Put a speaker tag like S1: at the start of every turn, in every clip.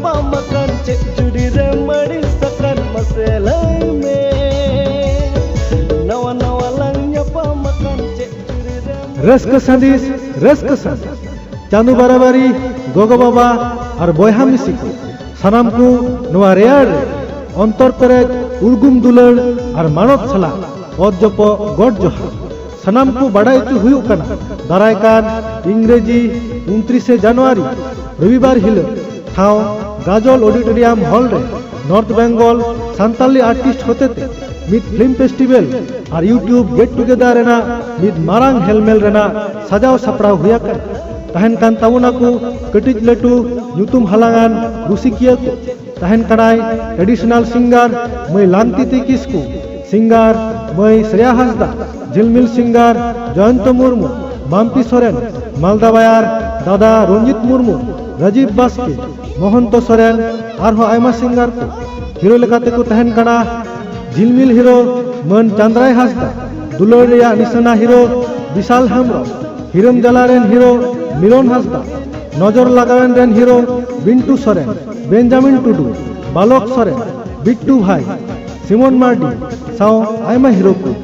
S1: nyapamakan cek judi remadi sakan maselai me nawa-nawa lang nyapamakan cek judi remadi
S2: रस्क सदिस चांदू बाराबारी गोगो बाबा और बयहा मिसी को सानाम को नवा रेयार अंतर पेरेज उर्गुम दुलड़ और मानत सला अजप गड जोहा सानाम को बड़ा इचु हुई कना दारायकान इंग्रेजी 29 जनवरी रविवार हिलो ठाव गाजल ऑडिटोरियम हॉल रे नॉर्थ बेंगल सांताली आर्टिस्ट होते थे मिद फिल्म फेस्टिवल और यूट्यूब गेट टुगेदर रेना मिद मारांग हेलमेल रेना सजाव सपड़ाव हुआ कर तहन कान ताबुना को कटिज लटू ᱧᱩᱛᱩᱢ हालांगान रुसिकिया को तहन कनाय ट्रेडिशनल सिंगर मई लांतिति किस्कू सिंगर मई श्रेया हांसदा झिलमिल सिंगर जयंत मुर्मू माम्पी सोरेन मालदा बायार दादा रंजित मुर्मू राजीव बास्के मोहंत सोरेन और आयमा सिंगर को हिरो लेकाते को तहन कना झिलमिल हिरो मन चंद्राय हांसदा दुलड़ रेया निशाना हिरो विशाल हेम्ब्रम हिरम जला रेन हिरो मिलन हांसदा नजर लगावेन रेन हिरो बिंटू सोरेन बेंजामिन टुडू बालक सोरेन बिट्टू भाई सिमोन मार्डी साव आयमा हिरो को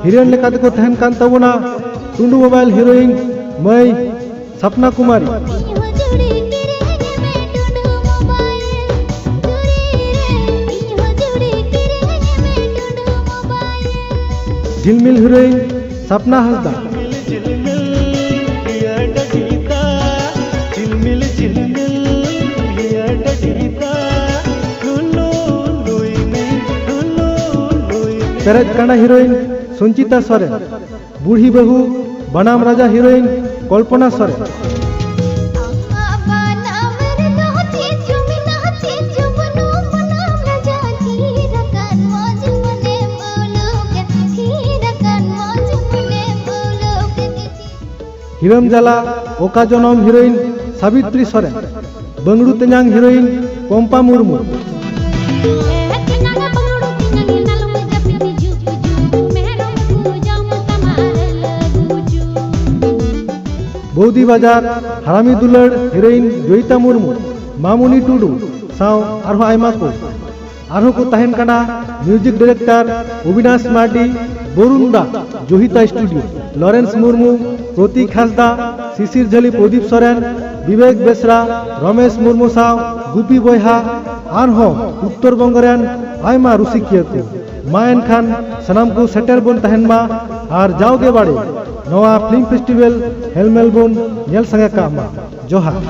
S2: हिरोइन लेकाते को तहन कान ताबुना टुंडू मोबाइल हिरोइन मई सपना कुमारी झिलमिल हिरोइन सपना हांसदा पेरेज काना हिरोइन संचिता सोरेन बूढ़ी बहू बनाम राजा हिरोइन कल्पना सोरेन हिरम जला ओका जनम हिरोइन सावित्री सोरेन बंगड़ू तेजांग हिरोइन पंपा मुर्मू बौदी बाजार हरामी दुलड़ हिरोइन जोईता मुर्मू मामुनी टुडू साव आरहो आयमा को आरहो को तहन कना म्यूजिक डायरेक्टर अविनाश मार्डी बोरुंडा जोहिता स्टूडियो लॉरेंस मुर्मू प्रतीक हांसदा शिशिर झली प्रदीप सोरेन विवेक बेसरा रमेश मुर्मू साव गुपी बयहा आरहो उत्तर बंगरेन आयमा रुसिकिया को मायन खान सनाम को सेटर बन तहन मा और जाओगे बाड़े नवा फिल्म फेस्टिवल हेलमेल बन नेल संगे का मा जोहार